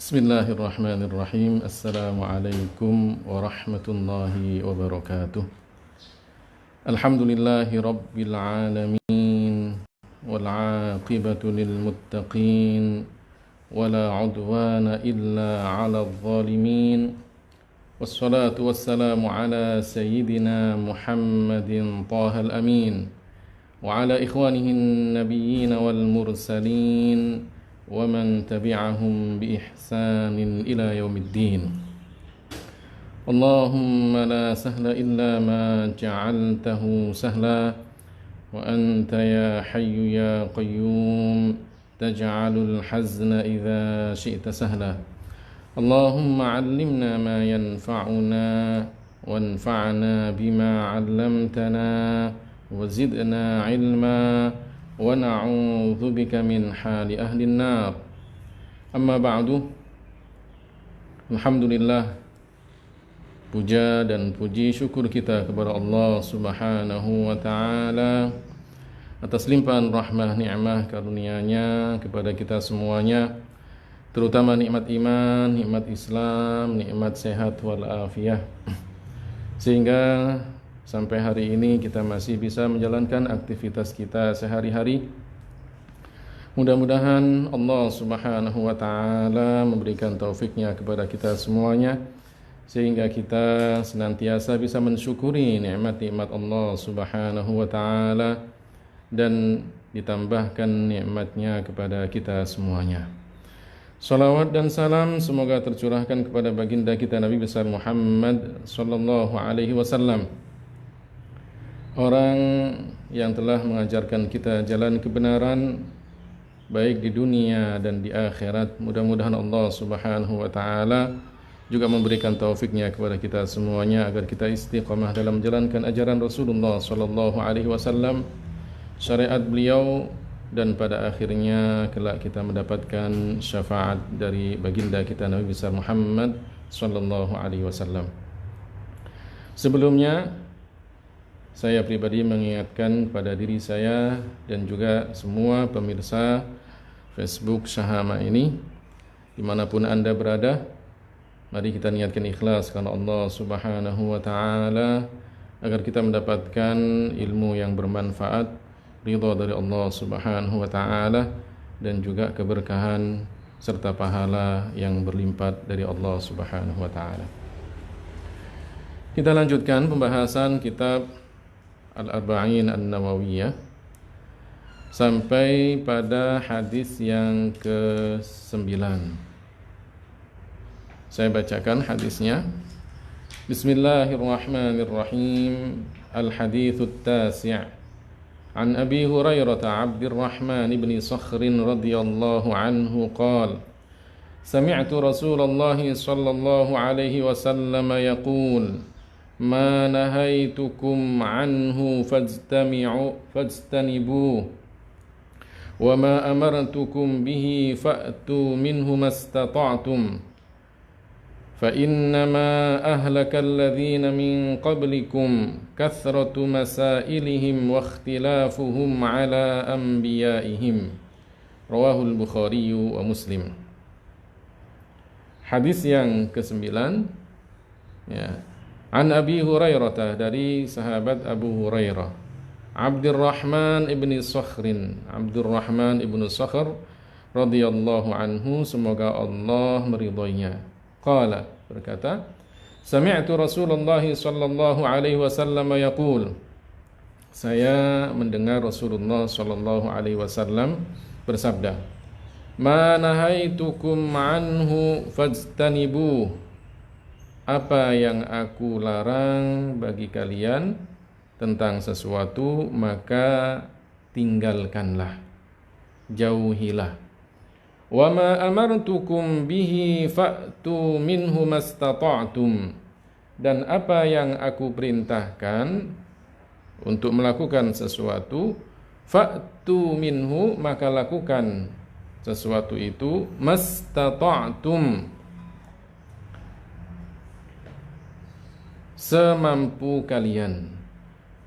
Bismillahirrahmanirrahim. Assalamualaikum warahmatullahi wabarakatuh. Alhamdulillahi rabbil alamin, wal aqibatu lil muttaqin, wala udwana illa 'alal zalimin. Wassalatu wassalamu ala sayyidina Muhammadin Thahal amin, wa ala ikhwanihi an-nabiyyin wal mursalin, wa man tabi'ahum bi ihsanin ila yaumiddin. Allahumma la sahla illa ma ja'altahu sahla, wa anta ya hayyu ya qayyum taj'alul hazna idza syi'ta sahla. Allahumma 'allimna ma yanfa'una wanfa'na bima 'allamtana wa zidna 'ilma wa na'udzu bika min hali ahli an-nar. Amma ba'du. Alhamdulillah, puja dan puji syukur kita kepada Allah Subhanahu wa taala atas limpahan rahmah nikmah karunia-Nya kepada kita semuanya, terutama nikmat iman, nikmat Islam, nikmat sehat wal afiyah, sehingga sampai hari ini kita masih bisa menjalankan aktivitas kita sehari-hari. Mudah-mudahan Allah Subhanahu wa taala memberikan taufiknya kepada kita semuanya, sehingga kita senantiasa bisa mensyukuri nikmat-nikmat Allah Subhanahu wa taala dan ditambahkan nikmatnya kepada kita semuanya. Salawat dan salam semoga tercurahkan kepada baginda kita Nabi besar Muhammad sallallahu alaihi wasallam, orang yang telah mengajarkan kita jalan kebenaran baik di dunia dan di akhirat. Mudah-mudahan Allah Subhanahu wa taala juga memberikan taufiknya kepada kita semuanya agar kita istiqamah dalam menjalankan ajaran Rasulullah sallallahu alaihi wasallam, syariat beliau, dan pada akhirnya kelak kita mendapatkan syafaat dari baginda kita Nabi besar Muhammad sallallahu alaihi wasallam. Sebelumnya saya pribadi mengingatkan kepada diri saya dan juga semua pemirsa Facebook Syahama ini, dimanapun Anda berada, mari kita niatkan ikhlas karena Allah Subhanahu wa ta'ala, agar kita mendapatkan ilmu yang bermanfaat, ridha dari Allah Subhanahu wa ta'ala, dan juga keberkahan serta pahala yang berlimpah dari Allah Subhanahu wa ta'ala. Kita lanjutkan pembahasan kitab Al-Arba'in An-Nawawiyah sampai pada hadis yang ke-9. Saya bacakan hadisnya. Bismillahirrahmanirrahim. Al-hadithut tasi'. An Abi Hurairah Abdurrahman ibn Sakhr radhiyallahu anhu qala sami'tu Rasulullah sallallahu alaihi wasallam yaqul ma nahaitukum anhu fajtanibuh wa ma amartukum bihi fa'tu minhu mastata'tum fa innama ahlaka alladhina min qablikum kathratu masailihim wa ikhtilafuhum ala anbiya'ihim. Rawahul Bukhari wa Muslim. Hadis yang ke-9, ya. An Abi Hurairah, dari sahabat Abu Hurairah, Abdurrahman ibn Sakhrin, Abdurrahman ibn Sakhr radhiyallahu anhu, semoga Allah meridhoinya. Qala, berkata, sami'tu Rasulullah sallallahu alaihi wasallam yaqul, saya mendengar Rasulullah sallallahu alaihi wasallam bersabda, ma nahaitukum anhu fajtanibuh, apa yang aku larang bagi kalian tentang sesuatu maka tinggalkanlah, jauhilah. Wa ma amartukum bihi fa'tu minhu mastata'tum, dan apa yang aku perintahkan untuk melakukan sesuatu, fa'tu minhu, maka lakukan sesuatu itu, mastata'tum, semampu kalian.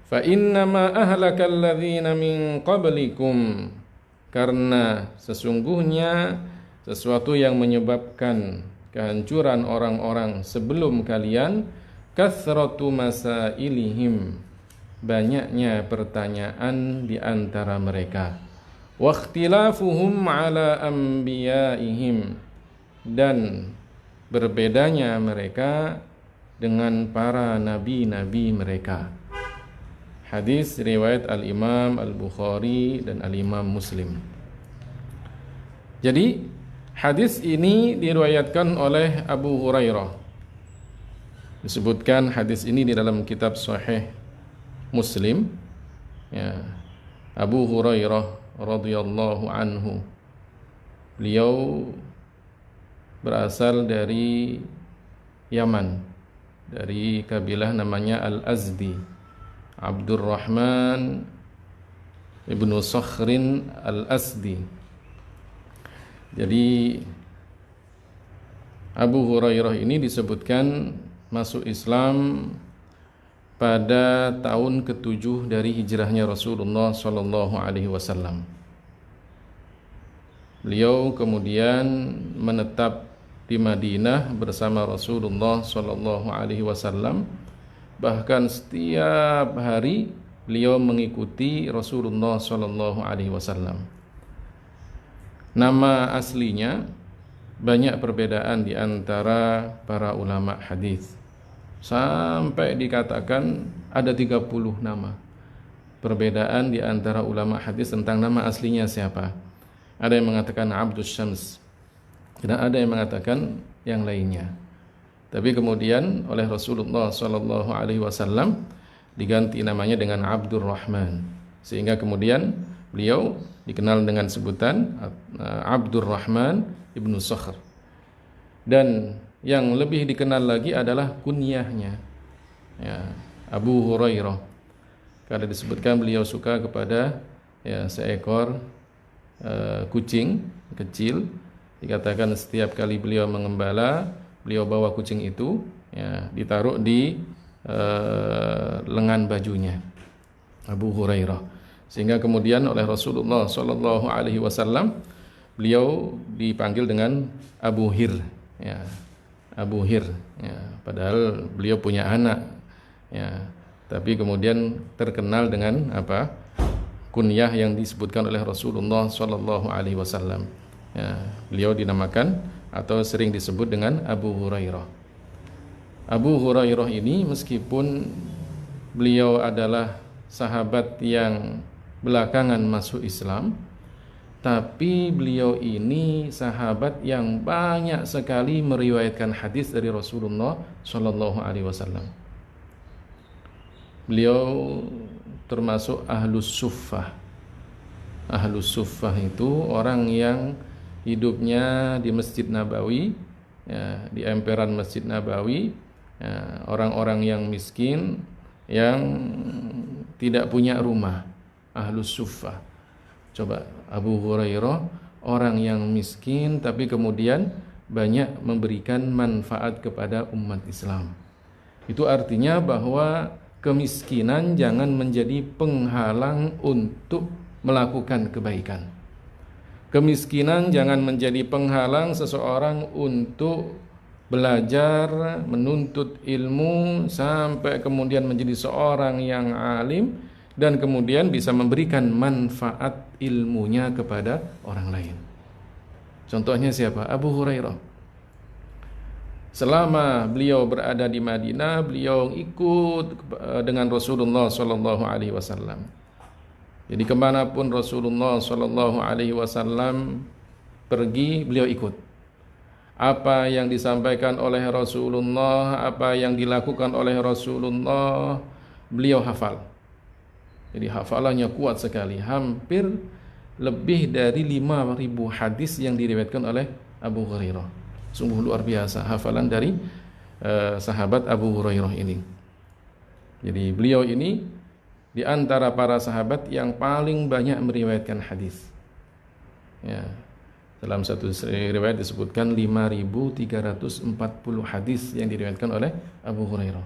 Fa innama ahlakal ladzina min qablikum, karena sesungguhnya sesuatu yang menyebabkan kehancuran orang-orang sebelum kalian, kathratu masailihim, banyaknya pertanyaan di antara mereka, wa ikhtilafuhum ala anbiyaihim, dan berbedanya mereka dengan para nabi-nabi mereka. Hadis riwayat Al-Imam Al-Bukhari dan Al-Imam Muslim. Jadi hadis ini diriwayatkan oleh Abu Hurairah. Disebutkan hadis ini di dalam kitab Sahih Muslim, ya. Abu Hurairah radhiyallahu anhu, beliau berasal dari Yaman, dari kabilah namanya Al-Azdi, Abdurrahman ibnu Sakhrin Al-Asdi. Jadi Abu Hurairah ini disebutkan masuk Islam pada tahun ke-7 dari hijrahnya Rasulullah sallallahu alaihi wasallam. Beliau kemudian menetap di Madinah bersama Rasulullah sallallahu alaihi wasallam. Bahkan setiap hari beliau mengikuti Rasulullah sallallahu alaihi wasallam. Nama aslinya banyak perbedaan di antara para ulama hadis. Sampai dikatakan ada 30 nama perbedaan di antara ulama hadis tentang nama aslinya siapa. Ada yang mengatakan Abdus Syams, dan ada yang mengatakan yang lainnya. Tapi kemudian oleh Rasulullah sallallahu alaihi wasallam diganti namanya dengan Abdurrahman, sehingga kemudian beliau dikenal dengan sebutan Abdurrahman ibnu Sakhr. Dan yang lebih dikenal lagi adalah kunyahnya, ya, Abu Hurairah, karena disebutkan beliau suka kepada seekor kucing kecil. Dikatakan setiap kali beliau mengembala, beliau bawa kucing itu, ya, ditaruh di lengan bajunya Abu Hurairah, sehingga kemudian oleh Rasulullah sallallahu alaihi wasallam beliau dipanggil dengan Abu Hir, ya, Abu Hir, ya, padahal beliau punya anak, ya, tapi kemudian terkenal dengan apa? Kunyah yang disebutkan oleh Rasulullah sallallahu alaihi wasallam. Ya, beliau dinamakan atau sering disebut dengan Abu Hurairah. Abu Hurairah ini meskipun beliau adalah sahabat yang belakangan masuk Islam, tapi beliau ini sahabat yang banyak sekali meriwayatkan hadis dari Rasulullah sallallahu alaihi wasallam. Beliau termasuk Ahlus Suffah. Ahlus Suffah itu orang yang hidupnya di Masjid Nabawi, ya, di emperan Masjid Nabawi, ya, orang-orang yang miskin, yang tidak punya rumah, Ahlus Suffah. Coba, Abu Hurairah orang yang miskin tapi kemudian banyak memberikan manfaat kepada umat Islam. Itu artinya bahwa kemiskinan jangan menjadi penghalang untuk melakukan kebaikan. Kemiskinan jangan menjadi penghalang seseorang untuk belajar, menuntut ilmu sampai kemudian menjadi seorang yang alim dan kemudian bisa memberikan manfaat ilmunya kepada orang lain. Contohnya siapa? Abu Hurairah. Selama beliau berada di Madinah, beliau ikut dengan Rasulullah sallallahu alaihi wasallam. Jadi kemanapun Rasulullah sallallahu alaihi wasallam pergi, beliau ikut. Apa yang disampaikan oleh Rasulullah, apa yang dilakukan oleh Rasulullah, beliau hafal. Jadi hafalannya kuat sekali, hampir lebih dari 5.000 hadis yang diriwayatkan oleh Abu Hurairah. Sungguh luar biasa hafalan dari sahabat Abu Hurairah ini. Jadi beliau ini di antara para sahabat yang paling banyak meriwayatkan hadis. Ya, dalam satu riwayat disebutkan 5.340 hadis yang diriwayatkan oleh Abu Hurairah.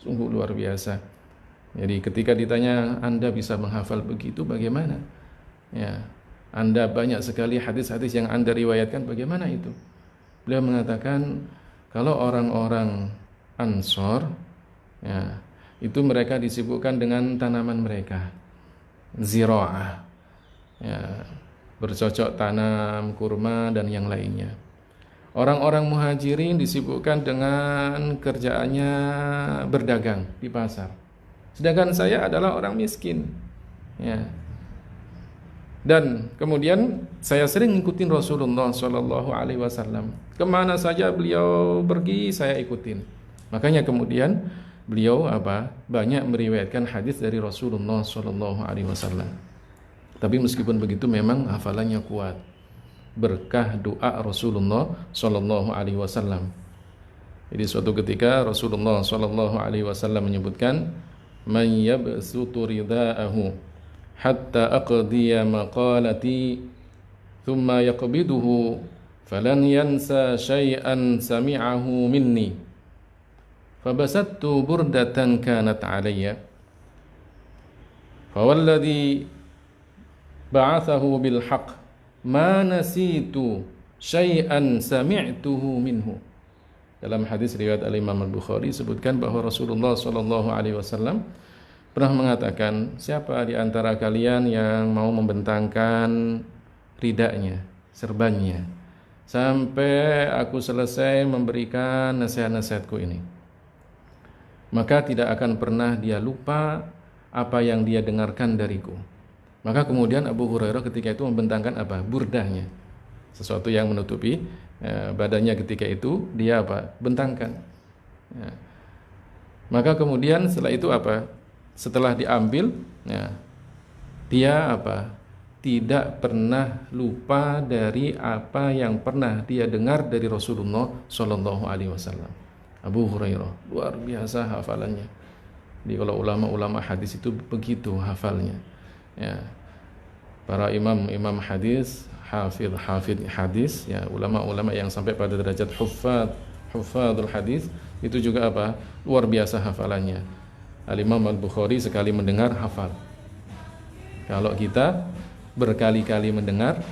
Sungguh luar biasa. Jadi ketika ditanya, Anda bisa menghafal begitu bagaimana? Ya, Anda banyak sekali hadis-hadis yang Anda riwayatkan, bagaimana itu? Beliau mengatakan kalau orang-orang Ansor, ya, itu mereka disibukkan dengan tanaman mereka, zira'ah, ya, bercocok tanam, kurma dan yang lainnya. Orang-orang Muhajirin disibukkan dengan kerjaannya berdagang di pasar. Sedangkan saya adalah orang miskin, ya. Dan kemudian saya sering ngikutin Rasulullah Shallallahu Alaihi Wasallam. Kemana saja beliau pergi, saya ikutin. Makanya kemudian beliau banyak meriwayatkan hadis dari Rasulullah Shallallahu Alaihi Wasallam. Tapi meskipun begitu memang hafalannya kuat, berkah doa Rasulullah Shallallahu Alaihi Wasallam. Jadi suatu ketika Rasulullah Shallallahu Alaihi Wasallam menyebutkan, "Man yabsutu ridaahu hatta aqdiya maqalati thumma yaqbiduhu falan yansa syai'an sami'ahu minni fabasattu burdatan kanat alayya fawalladhi ba'athahu bil haqq ma nasitu syai'an sami'tuhu minhu." Dalam hadis riwayat Al-Imam Al-Bukhari disebutkan bahwa Rasulullah sallallahu alaihi wasallam pernah mengatakan, siapa di antara kalian yang mau membentangkan ridanya, serbannya, sampai aku selesai memberikan nasihat-nasihatku ini, maka tidak akan pernah dia lupa apa yang dia dengarkan dariku. Maka kemudian Abu Hurairah ketika itu membentangkan burdahnya, sesuatu yang menutupi badannya ketika itu dia bentangkan. Ya. Maka kemudian setelah itu setelah diambil, ya, dia tidak pernah lupa dari apa yang pernah dia dengar dari Rasulullah Shallallahu Alaihi Wasallam. Abu Hurairah luar biasa hafalannya. Jadi kalau ulama-ulama hadis itu begitu hafalnya. Ya. Para imam hadis, hafidh hadis, ya, ulama-ulama yang sampai pada derajat huffadul hadis itu juga luar biasa hafalannya. Al-Imam Al-Bukhari sekali mendengar hafal. Kalau kita berkali-kali mendengar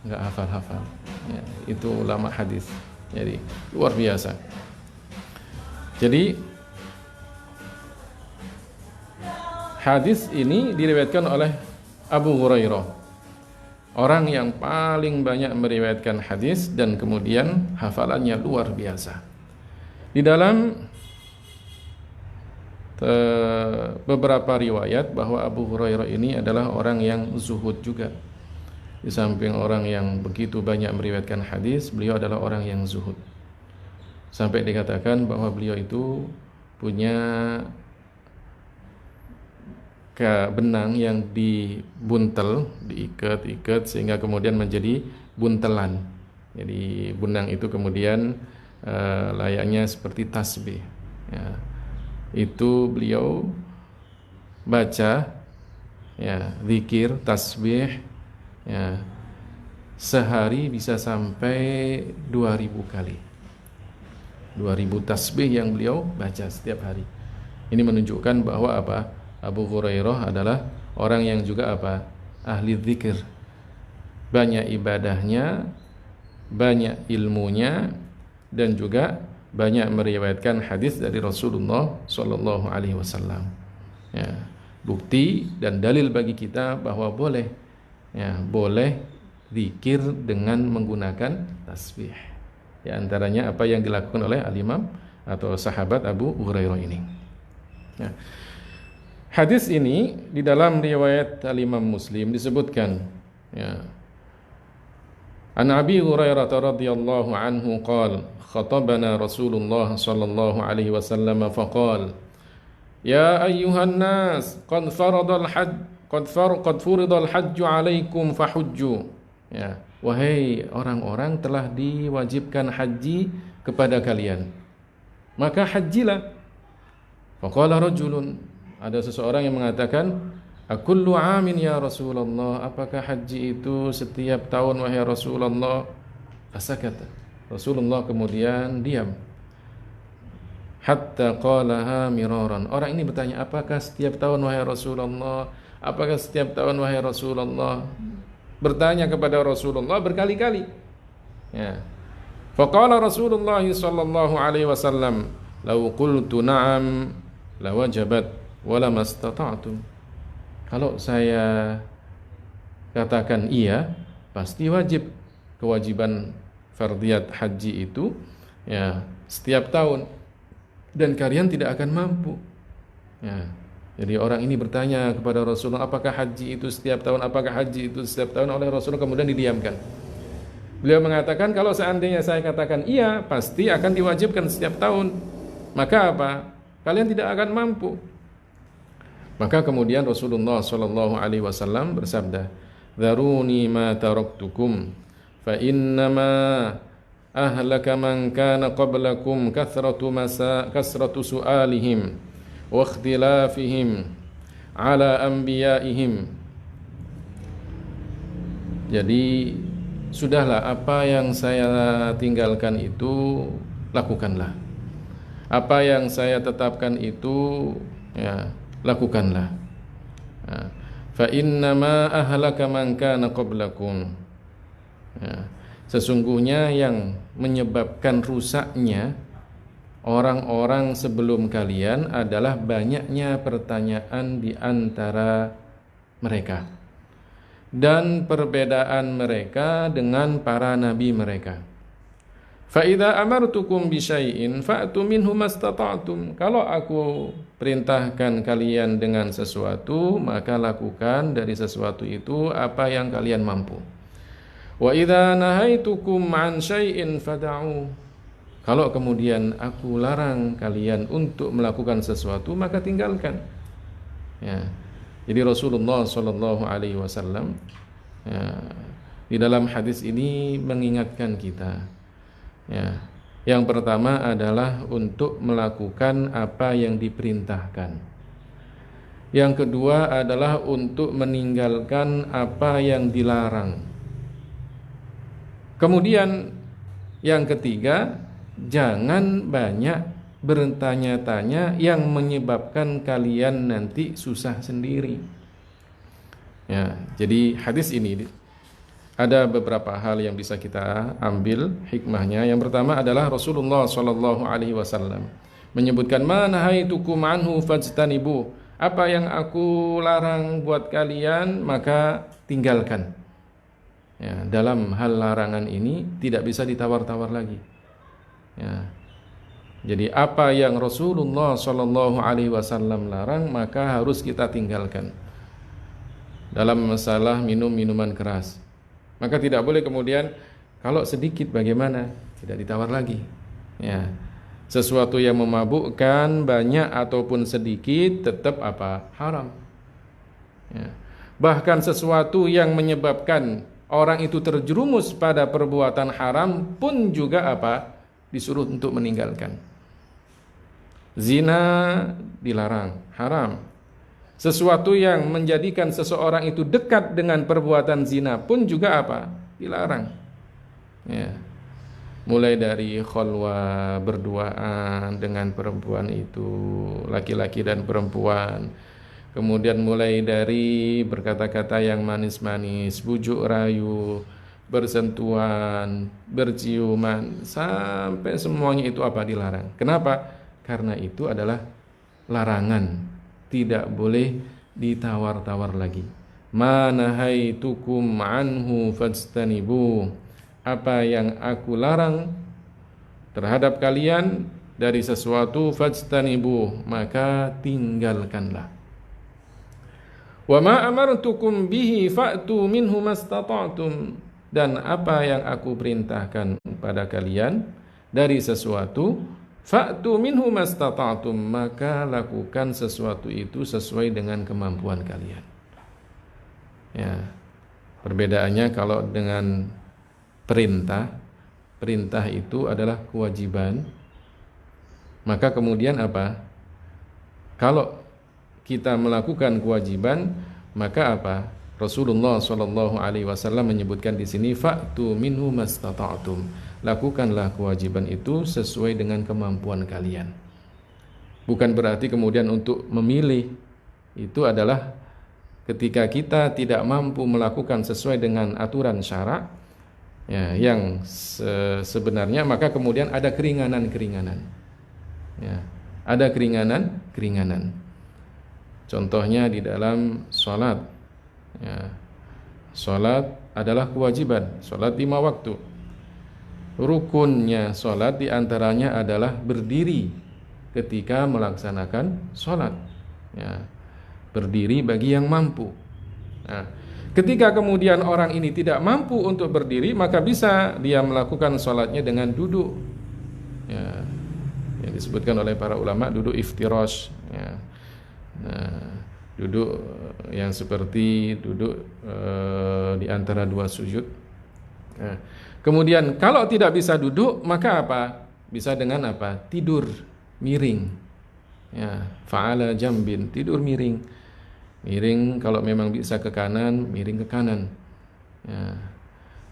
enggak hafal-hafal. Ya, itu ulama hadis. Jadi luar biasa. Jadi hadis ini diriwayatkan oleh Abu Hurairah, orang yang paling banyak meriwayatkan hadis dan kemudian hafalannya luar biasa. Di dalam beberapa riwayat bahwa Abu Hurairah ini adalah orang yang zuhud juga. Di samping orang yang begitu banyak meriwayatkan hadis, beliau adalah orang yang zuhud. Sampai dikatakan bahwa beliau itu punya benang yang dibuntel, diikat sehingga kemudian menjadi buntelan. Jadi benang itu kemudian layaknya seperti tasbih. Ya. Itu beliau baca, ya, zikir, tasbih, ya, sehari bisa sampai 2000 kali. 2000 tasbih yang beliau baca setiap hari. Ini menunjukkan bahwa Abu Hurairah adalah orang yang juga ahli zikir. Banyak ibadahnya, banyak ilmunya, dan juga banyak meriwayatkan hadis dari Rasulullah Shallallahu Alaihi Wasallam. Ya, bukti dan dalil bagi kita bahwa boleh zikir dengan menggunakan tasbih. Di antaranya apa yang dilakukan oleh al-Imam atau sahabat Abu Hurairah ini. Ya. Hadis ini di dalam riwayat al-Imam Muslim disebutkan, ya, An Abi Hurairah radhiyallahu anhu qala khatabana Rasulullah sallallahu alaihi wasallam faqala ya ayyuhan nas qad faradal hajj alaikum fahujju. Ya, wahai orang-orang, telah diwajibkan haji kepada kalian, maka hajilah. Faqala rajulun, ada seseorang yang mengatakan, akullu amin ya Rasulullah, apakah haji itu setiap tahun wahai Rasulullah? Fasakata, Rasulullah kemudian diam. Hatta qalaha miraran, orang ini bertanya, apakah setiap tahun wahai Rasulullah? Apakah setiap tahun wahai Rasulullah? bertanya kepada Rasulullah berkali-kali. Ya. Faqala Rasulullah sallallahu alaihi wasallam, "Lau qultu na'am lawajabat wala mastata'tum." Kalau saya katakan iya, pasti wajib. Kewajiban fardhiyat haji itu ya setiap tahun dan kalian tidak akan mampu. Ya. Jadi orang ini bertanya kepada Rasulullah, apakah haji itu setiap tahun? Apakah haji itu setiap tahun? Oleh Rasulullah kemudian didiamkan. Beliau mengatakan, kalau seandainya saya katakan iya, pasti akan diwajibkan setiap tahun. Maka apa? Kalian tidak akan mampu. Maka kemudian Rasulullah sallallahu alaihi wasallam bersabda, "Dzaruni ma taraktukum, fa innama ahlaka man kana qablakum kasratu su'alihim wa ikhtilafihim ala anbiya'ihim." Jadi sudahlah, apa yang saya tinggalkan itu lakukanlah. Apa yang saya tetapkan itu ya lakukanlah. Fa innama ahlaka man kana qablakum. Ya, sesungguhnya yang menyebabkan rusaknya orang-orang sebelum kalian adalah banyaknya pertanyaan di antara mereka dan perbedaan mereka dengan para nabi mereka. Fa idza amartukum bi syai'in fa'tu minhu mastata'tum. Kalau aku perintahkan kalian dengan sesuatu, maka lakukan dari sesuatu itu apa yang kalian mampu. Wa idza nahaitukum 'an syai'in fad'u. Kalau kemudian aku larang kalian untuk melakukan sesuatu, maka tinggalkan. Ya. Jadi Rasulullah sallallahu alaihi wasallam ya, di dalam hadis ini mengingatkan kita. Ya. Yang pertama adalah untuk melakukan apa yang diperintahkan. Yang kedua adalah untuk meninggalkan apa yang dilarang. Kemudian yang ketiga, jangan banyak bertanya-tanya yang menyebabkan kalian nanti susah sendiri. Ya, jadi hadis ini ada beberapa hal yang bisa kita ambil hikmahnya. Yang pertama adalah Rasulullah sallallahu alaihi wasallam menyebutkan, "Ma nahaitukum anhu fajtanibu." Apa yang aku larang buat kalian maka tinggalkan. Ya, dalam hal larangan ini tidak bisa ditawar-tawar lagi. Ya. Jadi apa yang Rasulullah sallallahu alaihi wasallam larang maka harus kita tinggalkan. Dalam masalah minum minuman keras, maka tidak boleh kemudian kalau sedikit bagaimana, tidak ditawar lagi. Ya. Sesuatu yang memabukkan banyak ataupun sedikit tetap apa? Haram. Ya. Bahkan sesuatu yang menyebabkan orang itu terjerumus pada perbuatan haram pun juga apa? Disuruh untuk meninggalkan. Zina dilarang, haram. Sesuatu yang menjadikan seseorang itu dekat dengan perbuatan zina pun juga apa? Dilarang. Ya. Mulai dari khalwa, berduaan dengan perempuan itu, laki-laki dan perempuan. Kemudian mulai dari berkata-kata yang manis-manis, bujuk rayu, bersentuhan, berciuman, sampai semuanya itu apa? Dilarang. Kenapa? Karena itu adalah larangan, tidak boleh ditawar-tawar lagi. Ma nahaitukum anhu fajtanibu. Apa yang aku larang terhadap kalian dari sesuatu, fajtanibu, maka tinggalkanlah. Wa ma amartukum bihi fa'tu minhu mastata'tum. Dan apa yang aku perintahkan pada kalian dari sesuatu, fa'tu minhu mastata'tum, maka lakukan sesuatu itu sesuai dengan kemampuan kalian. Ya. Perbedaannya kalau dengan perintah itu adalah kewajiban. Maka kemudian apa? Kalau kita melakukan kewajiban, maka apa? Rasulullah sallallahu alaihi wasallam menyebutkan di sini, fa'tu minhu mastata'tum. Lakukanlah kewajiban itu sesuai dengan kemampuan kalian. Bukan berarti kemudian untuk memilih itu adalah ketika kita tidak mampu melakukan sesuai dengan aturan syara, ya, yang sebenarnya, maka kemudian ada keringanan-keringanan. Ya, ada keringanan-keringanan. Contohnya di dalam sholat. Ya, sholat adalah kewajiban, sholat 5 waktu. Rukunnya sholat diantaranya adalah berdiri ketika melaksanakan sholat. Ya, berdiri bagi yang mampu. Nah, ketika kemudian orang ini tidak mampu untuk berdiri, maka bisa dia melakukan sholatnya dengan duduk. Ya, yang disebutkan oleh para ulama duduk iftirash. Ya. Nah, duduk yang seperti duduk di antara 2 sujud. Nah, kemudian kalau tidak bisa duduk, maka apa? Bisa dengan apa? Tidur miring. Ya, fa'ala jambin, tidur miring. Miring kalau memang bisa ke kanan, miring ke kanan. Ya.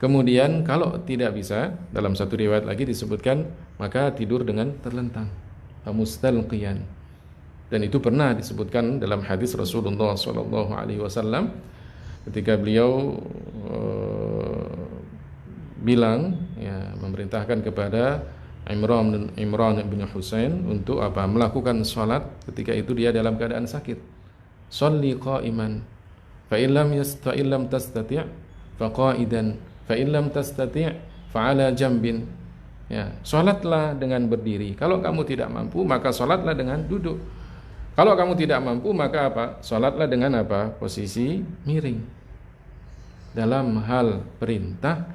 Kemudian kalau tidak bisa, dalam satu riwayat lagi disebutkan, maka tidur dengan terlentang. Mustalqiyan. Dan itu pernah disebutkan dalam hadis Rasulullah SAW ketika beliau bilang, ya, memerintahkan kepada Imran bin Husain untuk apa? Melakukan sholat ketika itu dia dalam keadaan sakit. Sholli qa'iman, fa illam tastati' fa qa'idan, fa illam tastati' fa 'ala jambin. Ya, sholatlah dengan berdiri. Kalau kamu tidak mampu, maka sholatlah dengan duduk. Kalau kamu tidak mampu, maka apa? Sholatlah dengan apa? Posisi miring. Dalam hal perintah,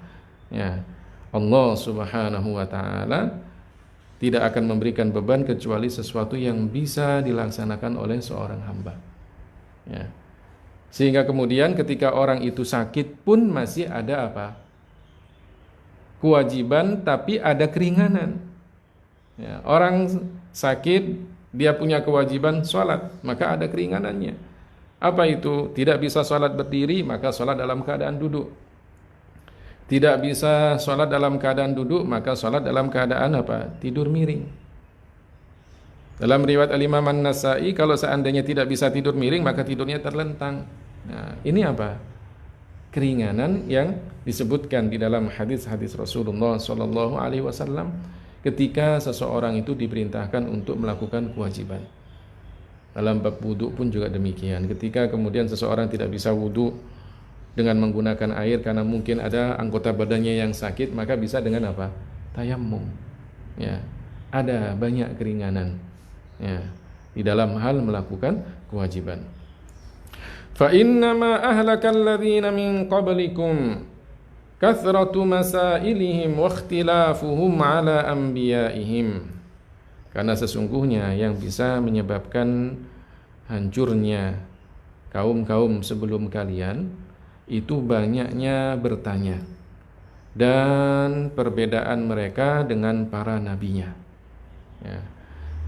ya, Allah Subhanahu wa ta'ala tidak akan memberikan beban kecuali sesuatu yang bisa dilaksanakan oleh seorang hamba. Ya. Sehingga kemudian ketika orang itu sakit pun masih ada apa? Kewajiban, tapi ada keringanan. Ya, orang sakit, dia punya kewajiban sholat, maka ada keringanannya. Apa itu? Tidak bisa sholat berdiri, maka sholat dalam keadaan duduk. Tidak bisa sholat dalam keadaan duduk, maka sholat dalam keadaan apa? Tidur miring. Dalam riwayat Al-Imam An-Nasa'i, kalau seandainya tidak bisa tidur miring, maka tidurnya terlentang. Nah, ini apa? Keringanan yang disebutkan di dalam hadis-hadis Rasulullah SAW ketika seseorang itu diperintahkan untuk melakukan kewajiban. Dalam bab wudu pun juga demikian. Ketika kemudian seseorang tidak bisa wudu dengan menggunakan air karena mungkin ada anggota badannya yang sakit, maka bisa dengan apa? Tayammum. Ya, ada banyak keringanan, ya, di dalam hal melakukan kewajiban. Fa innama ahlakal ladzina min qablikum kathratu masailihim wa ikhtilafuhum ala anbiya'ihim. Karena sesungguhnya yang bisa menyebabkan hancurnya kaum-kaum sebelum kalian itu banyaknya bertanya dan perbedaan mereka dengan para nabinya. Ya.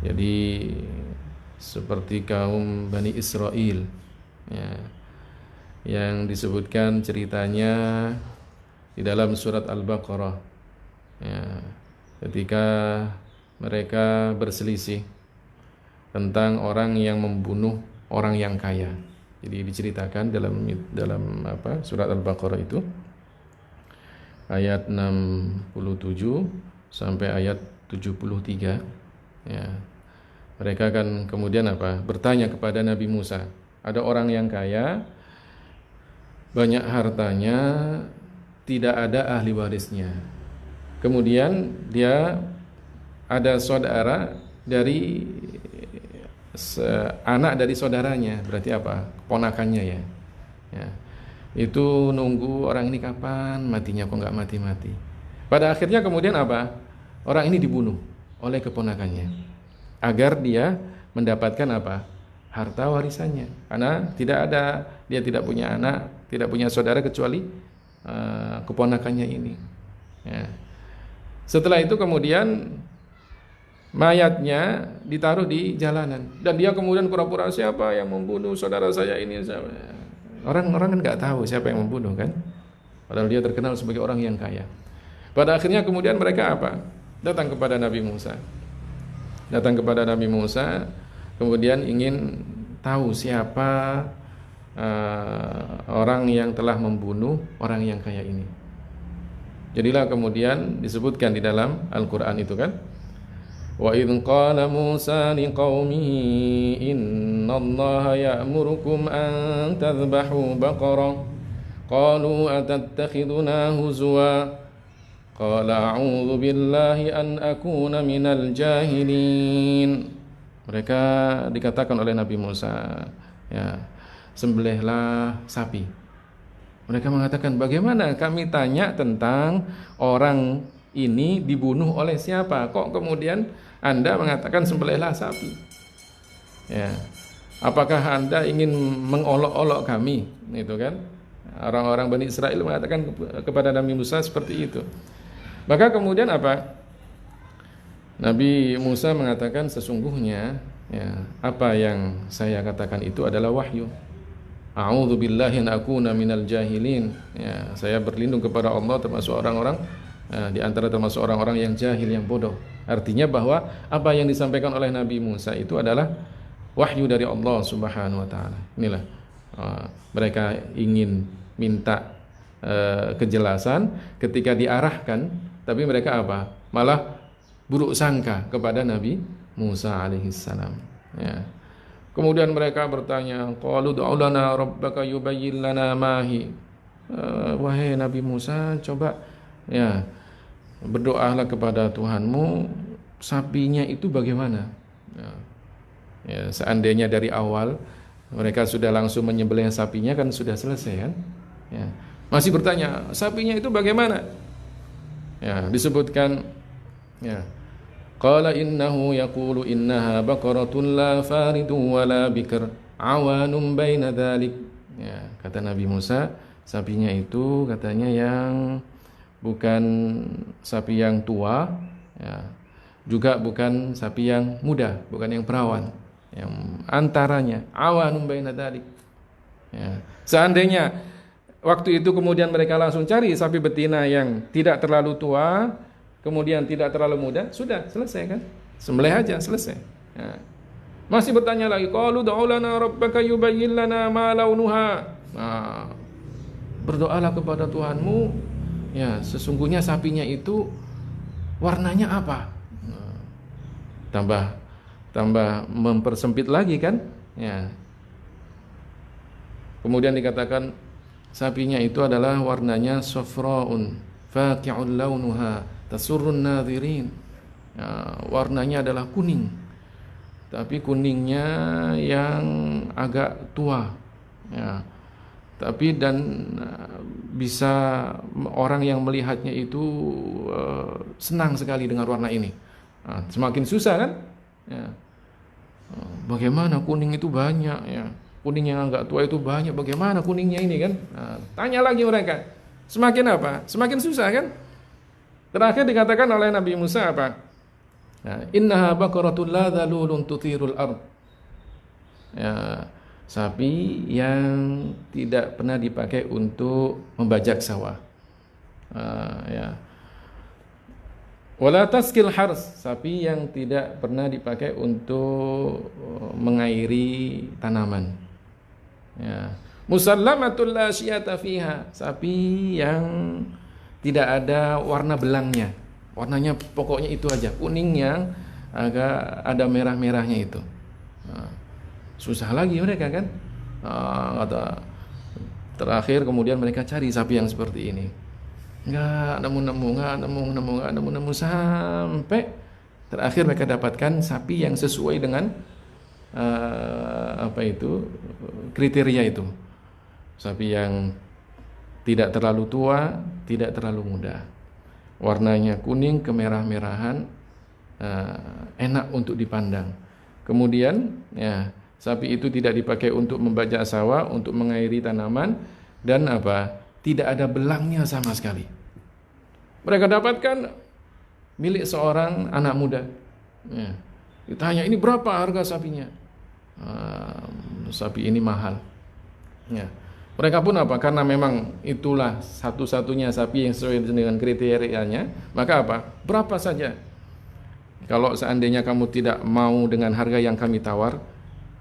Jadi seperti kaum Bani Israel, ya, yang disebutkan ceritanya di dalam surat Al-Baqarah, ya, ketika mereka berselisih tentang orang yang membunuh orang yang kaya. Jadi diceritakan dalam surat Al-Baqarah itu ayat 67 sampai ayat 73, ya. Mereka kan kemudian bertanya kepada Nabi Musa. Ada orang yang kaya, banyak hartanya, tidak ada ahli warisnya. Kemudian dia ada saudara dari anak dari saudaranya, berarti apa? Ponakannya, ya. Ya. Itu nunggu orang ini kapan matinya, kok nggak mati-mati. Pada akhirnya kemudian apa? Orang ini dibunuh oleh keponakannya agar dia mendapatkan apa? Harta warisannya. Karena dia tidak punya anak, tidak punya saudara kecuali keponakannya ini. Ya. Setelah itu kemudian mayatnya ditaruh di jalanan dan dia kemudian pura-pura, siapa yang membunuh saudara saya ini? Orang-orang kan nggak tahu siapa yang membunuh, kan? Padahal dia terkenal sebagai orang yang kaya. Pada akhirnya kemudian mereka datang kepada Nabi Musa, kemudian ingin tahu siapa orang yang telah membunuh orang yang kaya ini. Jadilah kemudian disebutkan di dalam Al-Quran itu kan, wa idh qala Musa liqaumihi innallaha ya'murukum an tadhbahu baqarah qalu atattakhiduna huzwa qala a'udzu billahi an akuna minal jahilin. Mereka dikatakan oleh Nabi Musa, ya, sembelihlah sapi. Mereka mengatakan, bagaimana kami tanya tentang orang ini dibunuh oleh siapa? Kok kemudian Anda mengatakan sembelihlah sapi? Ya. Apakah Anda ingin mengolok-olok kami? Itu kan? Orang-orang Bani Israel mengatakan kepada Nabi Musa seperti itu. Maka kemudian apa? Nabi Musa mengatakan sesungguhnya, ya, apa yang saya katakan itu adalah wahyu. A'udzu billahi an akuna minal jahilin. Ya, saya berlindung kepada Allah termasuk orang-orang di antara termasuk orang-orang yang jahil, yang bodoh. Artinya bahwa apa yang disampaikan oleh Nabi Musa itu adalah wahyu dari Allah Subhanahu wa taala. Inilah mereka ingin minta kejelasan ketika diarahkan, tapi mereka apa? Malah buruk sangka kepada Nabi Musa alaihissalam. Ya. Kemudian mereka bertanya, qalu ud'u lana rabbaka yubayyin lana ma hi. Wahai Nabi Musa, coba ya berdoalah kepada Tuhanmu, sapinya itu bagaimana? Ya, seandainya dari awal mereka sudah langsung menyembelih sapinya kan sudah selesai kan? Ya. Masih bertanya, sapinya itu bagaimana? Ya, disebutkan ya, qala innahu yaqulu innaha baqaratun la faridun wala bikr awanun baina dzalik. Ya, kata Nabi Musa, sapinya itu katanya yang bukan sapi yang tua, ya, juga bukan sapi yang muda, bukan yang perawan, yang antaranya, awanun baina dzalik. Ya, seandainya waktu itu kemudian mereka langsung cari sapi betina yang tidak terlalu tua, kemudian tidak terlalu muda, sudah selesai kan? Sembelih aja, selesai. Ya. Masih bertanya lagi, qalu ud'u lana rabbaka yubayyin lana ma launuha. Nah, berdoalah kepada Tuhanmu, ya, sesungguhnya sapinya itu warnanya apa? Nah, tambah mempersempit lagi kan? Ya. Kemudian dikatakan sapinya itu adalah warnanya safraun faqi'ul launuha tasurrun nadhirin. Ya, warnanya adalah kuning, tapi kuningnya yang agak tua, ya, tapi dan bisa orang yang melihatnya itu senang sekali dengan warna ini. Nah, semakin susah kan? Ya. Bagaimana kuning itu banyak, ya, kuning yang agak tua itu banyak, bagaimana kuningnya ini kan? Nah, tanya lagi mereka, semakin apa? Semakin susah kan? Terakhir dikatakan oleh Nabi Musa apa? Innaha baqaratun la dzalulun tuthirul ard. Ya, sapi yang tidak pernah dipakai untuk membajak sawah. Ya. Wala taskil hars, sapi yang tidak pernah dipakai untuk mengairi tanaman. Ya. Musallamatul la syiyata fiha, sapi yang tidak ada warna belangnya, warnanya pokoknya itu aja, kuning yang agak ada merah-merahnya itu. Nah, susah lagi mereka kan? Kata terakhir kemudian mereka cari sapi yang seperti ini, nggak nemu sampai terakhir mereka dapatkan sapi yang sesuai dengan kriteria itu, sapi yang tidak terlalu tua, tidak terlalu muda, warnanya kuning kemerah-merahan, enak untuk dipandang. Kemudian ya, sapi itu tidak dipakai untuk membajak sawah, untuk mengairi tanaman, dan apa? Tidak ada belangnya sama sekali. Mereka dapatkan milik seorang anak muda. Ya. Ditanya, ini berapa harga sapinya? Sapi ini mahal. Ya. Mereka pun apa? Karena memang itulah satu-satunya sapi yang sesuai dengan kriterianya, maka apa? Berapa saja. Kalau seandainya kamu tidak mau dengan harga yang kami tawar,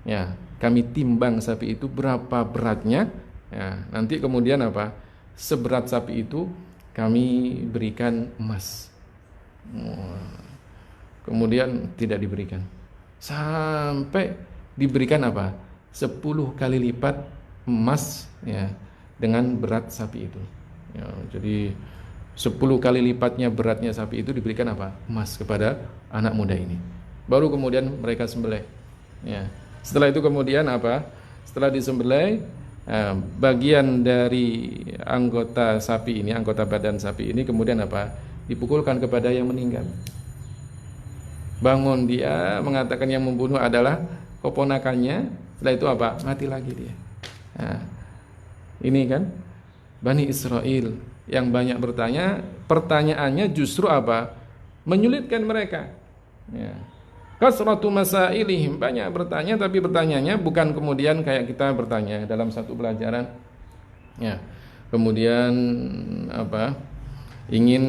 ya, kami timbang sapi itu berapa beratnya. Ya, nanti kemudian apa? Seberat sapi itu kami berikan emas. Kemudian tidak diberikan. Sampai diberikan apa? 10 kali lipat emas ya dengan berat sapi itu. Ya, jadi 10 kali lipatnya beratnya sapi itu diberikan apa? Emas kepada anak muda ini. Baru kemudian mereka sembelih. Ya. Setelah itu kemudian apa? Setelah disembelih, bagian dari anggota sapi ini, anggota badan sapi ini kemudian apa? Dipukulkan kepada yang meninggal. Bangun dia, mengatakan yang membunuh adalah keponakannya. Setelah itu apa? Mati lagi dia. Nah, ini kan Bani Israel yang banyak bertanya, pertanyaannya justru apa? Menyulitkan mereka. Ya. Kasratu masailihim, banyak bertanya, tapi bertanyanya bukan kemudian kayak kita bertanya dalam satu pelajaran. Ya. Kemudian apa? Ingin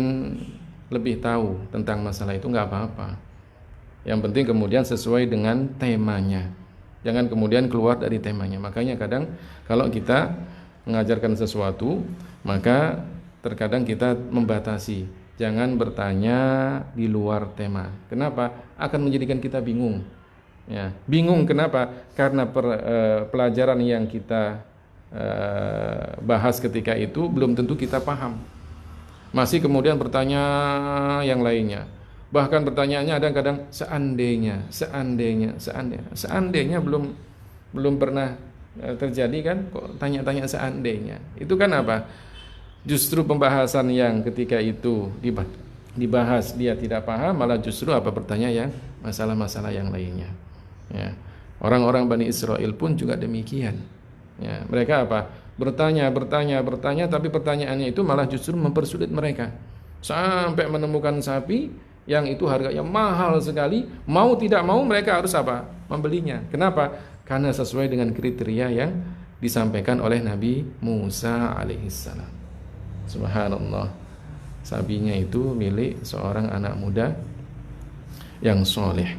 lebih tahu tentang masalah itu, nggak apa-apa. Yang penting kemudian sesuai dengan temanya. Jangan kemudian keluar dari temanya. Makanya kadang kalau kita mengajarkan sesuatu, maka terkadang kita membatasi. Jangan bertanya di luar tema. Kenapa? Akan menjadikan kita bingung. Ya, bingung kenapa? Karena pelajaran yang kita bahas ketika itu belum tentu kita paham. Masih kemudian bertanya yang lainnya. Bahkan pertanyaannya ada kadang seandainya belum pernah terjadi kan, kok tanya-tanya seandainya. Itu kan apa? Justru pembahasan yang ketika itu dibahas dia tidak paham, malah justru apa bertanya yang masalah-masalah yang lainnya. Ya. Orang-orang Bani Israel pun juga demikian. Ya, mereka apa? Bertanya, tapi pertanyaannya itu malah justru mempersulit mereka. Sampai menemukan sapi yang itu harganya mahal sekali, mau tidak mau mereka harus apa? Membelinya. Kenapa? Karena sesuai dengan kriteria yang disampaikan oleh Nabi Musa alaihissalam. Subhanallah. Sapinya itu milik seorang anak muda yang soleh.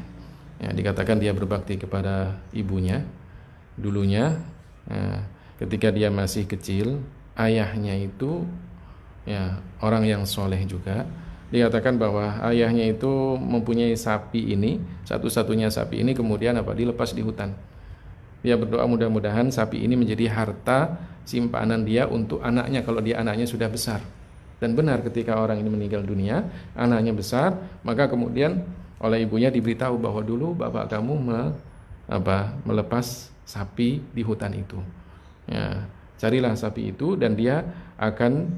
Ya, dikatakan dia berbakti kepada ibunya. Dulunya, ketika dia masih kecil, ayahnya itu ya orang yang soleh juga. Dikatakan bahwa ayahnya itu mempunyai sapi ini, satu-satunya sapi ini kemudian apa? Dilepas di hutan. Dia berdoa mudah-mudahan sapi ini menjadi harta simpanan dia untuk anaknya kalau dia anaknya sudah besar. Dan benar ketika orang ini meninggal dunia, anaknya besar, maka kemudian oleh ibunya diberitahu bahwa dulu bapak kamu melepas sapi di hutan itu. Ya, carilah sapi itu dan dia akan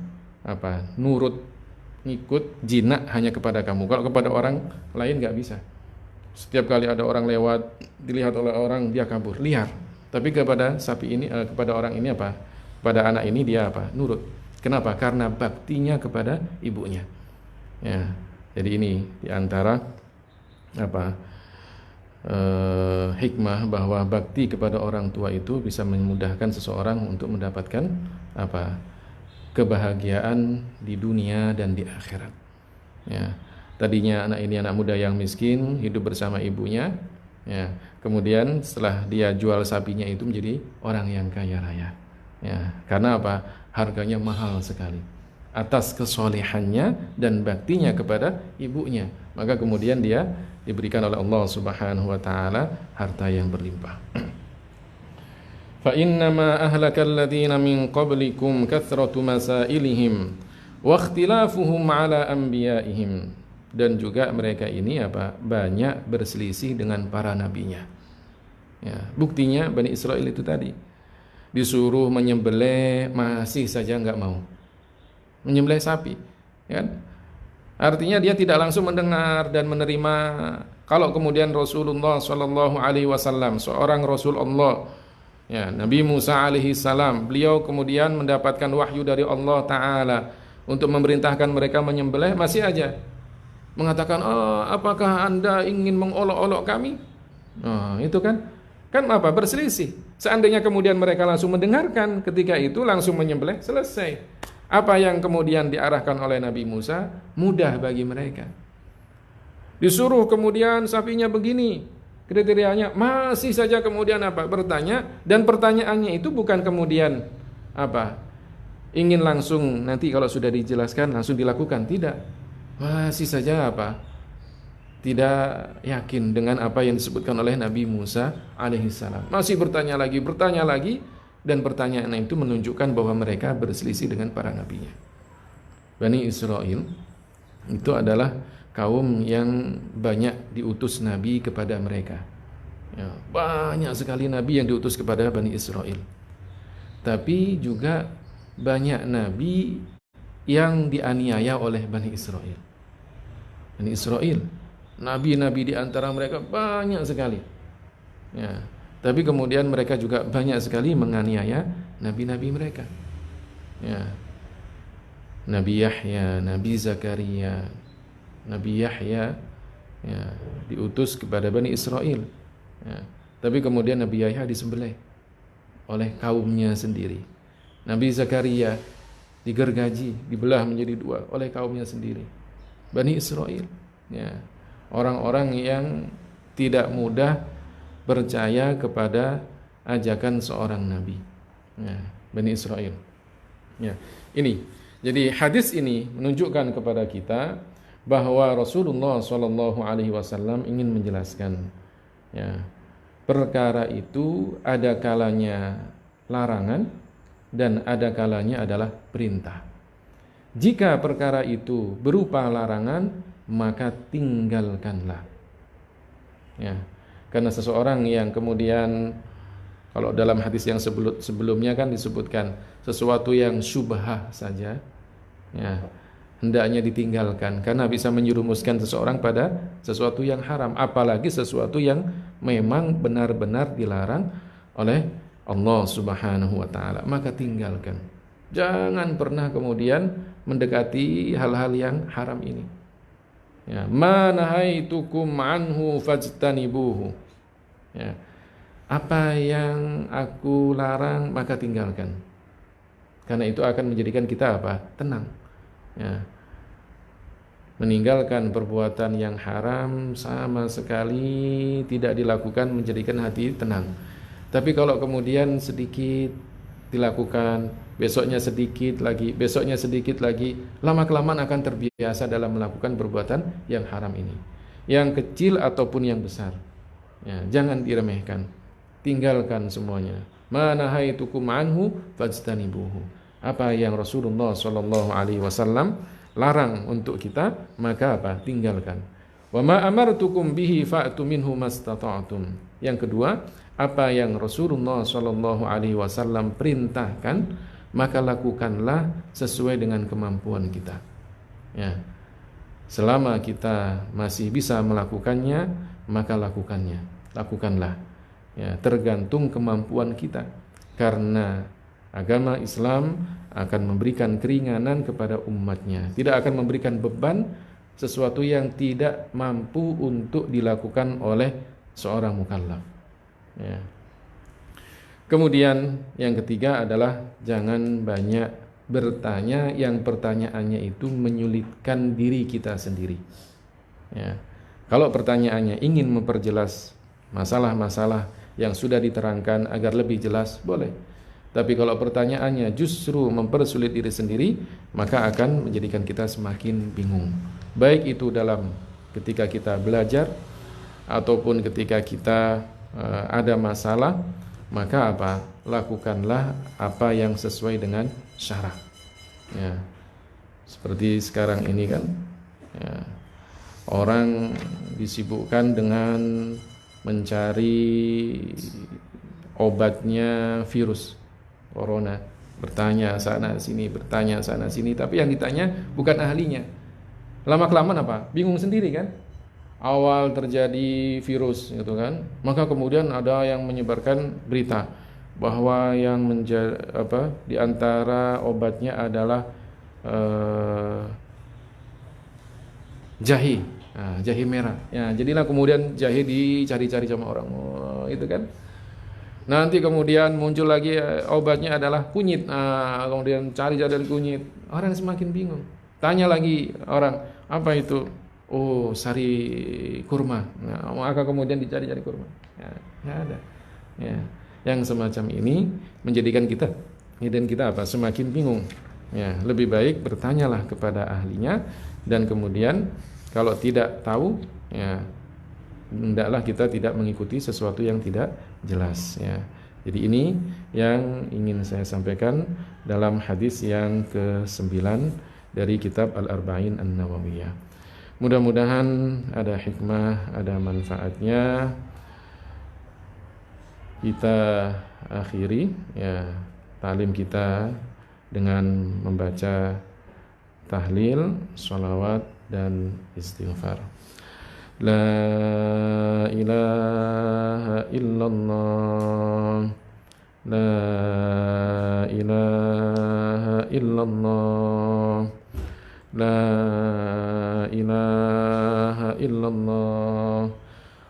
nurut ngikut jinak hanya kepada kamu. Kalau kepada orang lain nggak bisa. Setiap kali ada orang lewat, dilihat oleh orang dia kabur, liar. Tapi kepada sapi ini, kepada orang ini apa? Pada anak ini dia apa? Nurut. Kenapa? Karena baktinya kepada ibunya. Ya, jadi ini diantara hikmah bahwa bakti kepada orang tua itu bisa memudahkan seseorang untuk mendapatkan kebahagiaan di dunia dan di akhirat. Ya, tadinya anak ini anak muda yang miskin, hidup bersama ibunya. Ya, kemudian setelah dia jual sapinya itu menjadi orang yang kaya raya. Ya, karena apa? Harganya mahal sekali. Atas kesolehannya dan baktinya kepada ibunya, maka kemudian dia diberikan oleh Allah Subhanahu wa taala harta yang berlimpah. Fa innama ahlakal ladzina min qablikum kathratu masailihim wa ikhtilafuhum ala anbiya'ihim. Dan juga mereka ini banyak berselisih dengan para nabinya. Ya, buktinya Bani Israel itu tadi disuruh menyembelih masih saja enggak mau. Menyembelih sapi, ya kan? Artinya dia tidak langsung mendengar dan menerima. Kalau kemudian Rasulullah sallallahu alaihi wasallam, seorang Rasul Allah, ya, Nabi Musa alaihi salam, beliau kemudian mendapatkan wahyu dari Allah Ta'ala untuk memerintahkan mereka menyembelih, masih aja mengatakan, apakah anda ingin mengolok-olok kami? Itu kan berselisih. Seandainya kemudian mereka langsung mendengarkan ketika itu langsung menyembelih, selesai. Apa yang kemudian diarahkan oleh Nabi Musa mudah bagi mereka. Disuruh kemudian sapinya begini, Kriterianya masih saja kemudian apa? Bertanya, dan pertanyaannya itu bukan kemudian apa? Ingin langsung nanti kalau sudah dijelaskan langsung dilakukan, tidak. Masih saja apa? Tidak yakin dengan apa yang disebutkan oleh Nabi Musa alaihissalam. Masih bertanya lagi, dan pertanyaan itu menunjukkan bahwa mereka berselisih dengan para nabinya. Bani Israel itu adalah kaum yang banyak diutus Nabi kepada mereka. Ya, banyak sekali Nabi yang diutus kepada Bani Israel. Tapi juga banyak Nabi yang dianiaya oleh Bani Israel. Bani Israel, Nabi-Nabi di antara mereka banyak sekali. Ya, tapi kemudian mereka juga banyak sekali menganiaya Nabi-Nabi mereka. Ya, Nabi Yahya, Nabi Zakaria, Nabi Yahya ya, diutus kepada Bani Israel ya. Tapi kemudian Nabi Yahya disembelih oleh kaumnya sendiri. Nabi Zakaria digergaji, dibelah menjadi dua oleh kaumnya sendiri. Bani Israel ya, orang-orang yang tidak mudah percaya kepada ajakan seorang nabi ya, Bani Israel ya. Ini jadi hadis ini menunjukkan kepada kita bahwa Rasulullah SAW ingin menjelaskan ya, perkara itu ada kalanya larangan dan ada kalanya adalah perintah. Jika perkara itu berupa larangan, maka tinggalkanlah. Ya, karena seseorang yang kemudian, kalau dalam hadis yang sebelumnya kan disebutkan sesuatu yang syubhah saja, ya, hendaknya ditinggalkan karena bisa menjerumuskan seseorang pada sesuatu yang haram, apalagi sesuatu yang memang benar-benar dilarang oleh Allah Subhanahu wa taala, maka tinggalkan. Jangan pernah kemudian mendekati hal-hal yang haram ini. Ya, ma nahaitukum anhu fajtanibuhu. Ya. Apa yang aku larang maka tinggalkan. Karena itu akan menjadikan kita apa? Tenang. Ya. Meninggalkan perbuatan yang haram sama sekali tidak dilakukan menjadikan hati tenang. Tapi kalau kemudian sedikit dilakukan, besoknya sedikit lagi, lama-kelamaan akan terbiasa dalam melakukan perbuatan yang haram ini, yang kecil ataupun yang besar. Ya, jangan diremehkan, tinggalkan semuanya. Ma nahaitukum anhu fajtanibuhu. Apa yang Rasulullah SAW larang untuk kita, maka apa? Tinggalkan. Wa ma amartukum bihi fa'tu minhu mastata'tum. Yang kedua, apa yang Rasulullah SAW perintahkan, maka lakukanlah sesuai dengan kemampuan kita. Ya. Selama kita masih bisa melakukannya, maka lakukanlah. Ya, tergantung kemampuan kita. Karena agama Islam akan memberikan keringanan kepada umatnya, tidak akan memberikan beban sesuatu yang tidak mampu untuk dilakukan oleh seorang mukallaf. Ya. Kemudian yang ketiga adalah jangan banyak bertanya yang pertanyaannya itu menyulitkan diri kita sendiri. Ya. Kalau pertanyaannya ingin memperjelas masalah-masalah yang sudah diterangkan agar lebih jelas, boleh. Tapi kalau pertanyaannya justru mempersulit diri sendiri, maka akan menjadikan kita semakin bingung. Baik itu dalam ketika kita belajar ataupun ketika kita ada masalah, maka apa? Lakukanlah apa yang sesuai dengan syara. Ya. Seperti sekarang ini kan, ya, orang disibukkan dengan mencari obatnya virus corona, bertanya sana sini, tapi yang ditanya bukan ahlinya. Lama-kelamaan apa? Bingung sendiri kan? Awal terjadi virus gitu kan, maka kemudian ada yang menyebarkan berita bahwa yang di antara obatnya adalah jahe, jahe merah. Ya, jadilah kemudian jahe dicari-cari sama orang, itu kan. Nanti kemudian muncul lagi obatnya adalah kunyit, kemudian cari-cari kunyit. Orang semakin bingung. Tanya lagi orang, apa itu? oh sari kurma, nah, maka kemudian dicari-cari kurma. Ya, nggak ada. Ya, yang semacam ini menjadikan kita, ya, dan kita apa? Semakin bingung. Ya, lebih baik bertanyalah kepada ahlinya, dan kemudian kalau tidak tahu, ya hendaklah kita tidak mengikuti sesuatu yang tidak jelas. Ya. Jadi ini yang ingin saya sampaikan dalam hadis yang ke-9 dari kitab Al-Arba'in An-Nawawiyah. Mudah-mudahan ada hikmah, ada manfaatnya. Kita akhiri ya taklim kita dengan membaca tahlil, sholawat dan istighfar. La ilaha illallah, la ilaha illallah, la ilaha illallah.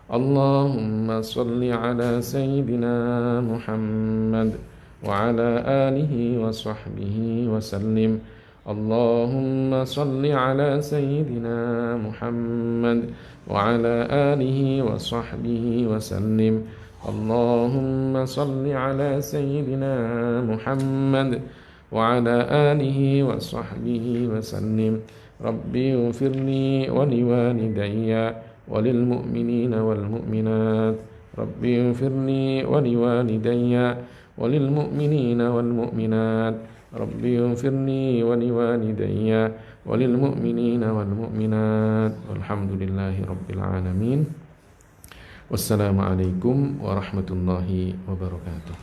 Allahumma salli ala Sayyidina Muhammad wa ala alihi wa sahbihi wa sallim. Allahumma salli ala Sayyidina Muhammad wa ala alihi wa sahbihi wa sallim. Allahumma salli ala Sayyidina Muhammad wa ala alihi wa sahbihi wa sallim. Rabbi ighfirli wa liwalidayya وللمؤمنين والمؤمنات ربي اغفر لي ولوالدي وللمؤمنين والمؤمنات ربي اغفر لي ولوالدي وللمؤمنين والمؤمنات والحمد لله رب العالمين والسلام عليكم ورحمة الله وبركاته.